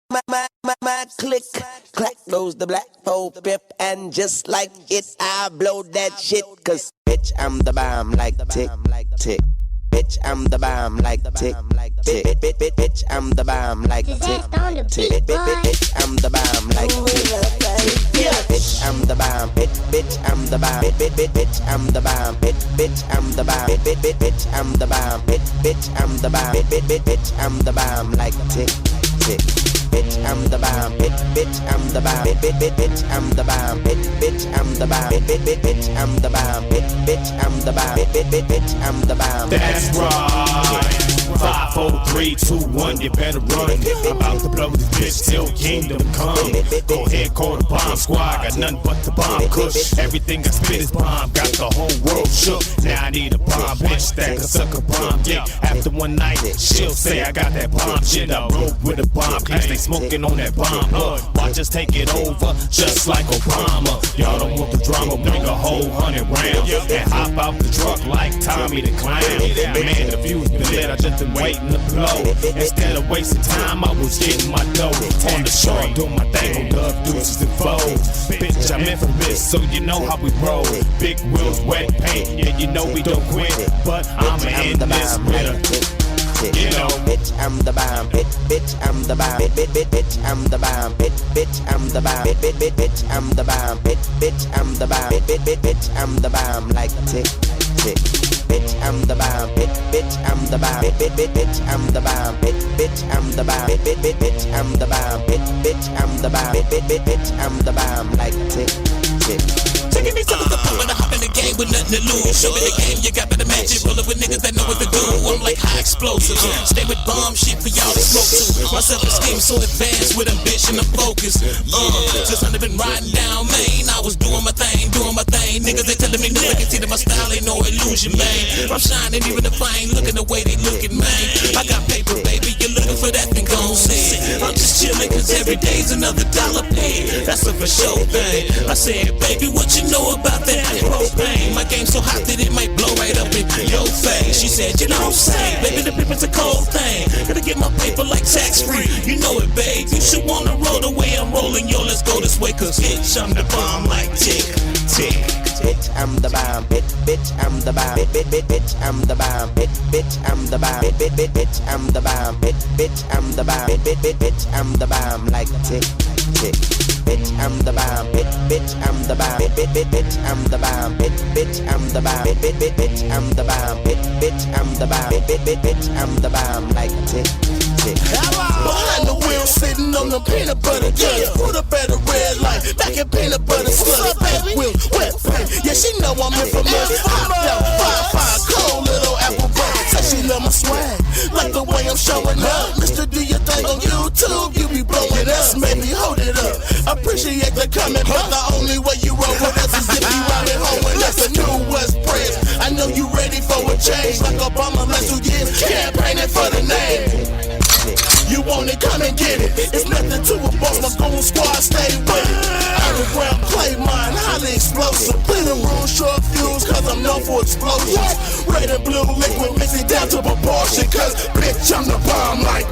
My click, clack goes the black pole pip, and just like it, I blow that shit. Cause bitch, I'm the bomb like tick, tick. Bitch, I'm the bomb like tick, tick. Bitch, I'm the bomb like tick, tick. Bitch, I'm the bomb like tick, tick. Bitch, I'm the bomb. Bitch, I'm the bomb. Bitch, I'm the bomb. Bitch, I'm the bomb. Bitch, I'm the bomb. Bitch, I'm the bomb. Bitch, I'm the bomb like tick, tick. Bitch, I'm the bomb. Bitch, I'm the bomb. Bitch, I'm the bomb. Bitch, I'm the bomb. Bitch, I'm the bomb. Bitch, I'm the bomb. Bitch, I'm the bomb. That's right. 5, 4, 3, 2, 1, you better run. I'm about to blow this bitch till kingdom come. Go ahead, call the bomb squad. Got nothing but the bomb kush. Everything I spit is bomb. Got the whole world shook. Now I need a bomb bitch that can suck a bomb. Yeah, after one night, she'll say I got that bomb shit. I roll with a bomb. Please, they smoking on that bomb. Watch us take it over, just like Obama. Y'all don't want the drama, bring a whole 100 rounds and hop out the truck like Tommy the Clown. Man, the view's been lit, I just been waiting to blow. Instead of wasting time, I was getting my dough. On the shore, doing my thing on Love Deuces and Foes. Bitch, I'm infamous, so you know how we roll. Big wheels, wet paint, yeah, you know we don't quit. But I'ma end this with a you know, bitch, I'm the bomb. Bitch, I'm the bomb. Bitch, I'm the bomb. Bitch, I'm the bomb. Bitch, I'm the bomb. Bitch, I'm the bomb. Bitch, I'm the bomb like tick, tick. Bitch, I'm the bomb. Bitch, I'm the bomb. Bitch, I'm the bomb. Bitch, I'm the bomb. Bitch, I'm the bomb. Bitch, I'm the bomb. Bitch, I'm the bomb like tick, tick. Taking me some of the fun when I hop in the game with nothing to lose. Show me the game, you got better magic. Rollin' with niggas that know what to do. I'm like high explosives. Stay with bomb shit for y'all to smoke to. My self-esteem so advanced with ambition and focus. Since I've been riding down Main, I was doing my thing, doing my thing. Niggas they telling me no, they can see that my style ain't no illusion, man. I'm shining even if I ain't looking the way they looking, man. I got paper, baby, you're looking for that, then gon' see. I'm just chillin' cause every day's another dollar paid. That's a for sure thing. I said, baby, what you know about that propane? My game so hot that it might blow right up in your face. She said, you don't say, baby, the paper's a cold thing. Gotta get my paper like tax free. You know it, babe. You should wanna roll the way I'm rolling. Yo, let's go this way, cause bitch, I'm the bomb like tick, tick. Bitch, I'm the bomb. Bitch, I'm the bomb. Bitch, I'm the bomb. Bitch, I'm the bomb. Bitch, I'm the bomb. Bitch, I'm the bomb. Bitch, I'm the bomb like tick, tick. Bitch, I'm the bomb. Bitch, I'm the bomb. Bitch, I'm the bomb. Bitch, I'm the bomb. Bitch, I'm the bomb. Bitch, I'm the bomb. Bitch, I'm the bomb like tick, tick. Behind the wheel, sitting on the peanut butter gun. Put up at a red light, back in peanut butter slush. Wheel, wet paint, yeah, she know I'm infamous. Hop down, fine, cold little apple butt. Say she love my swag, like the way I'm showing up. Mr. Do your thing on YouTube, you be blowing up. Maybe hold it up, appreciate the comment, but the only way you roll with us is if you riding home with us. A new West Prince, I know you ready for a change. Like Obama last 2 years, campaigning for the name. You want it, come and get it. It's nothing to a boss, my goon squad stay with it. Underground play mine, highly explosive. Clean the room, short fuse, cause I'm known for explosions. Red and blue liquid, mix it down to proportion, cause bitch, I'm the bomb like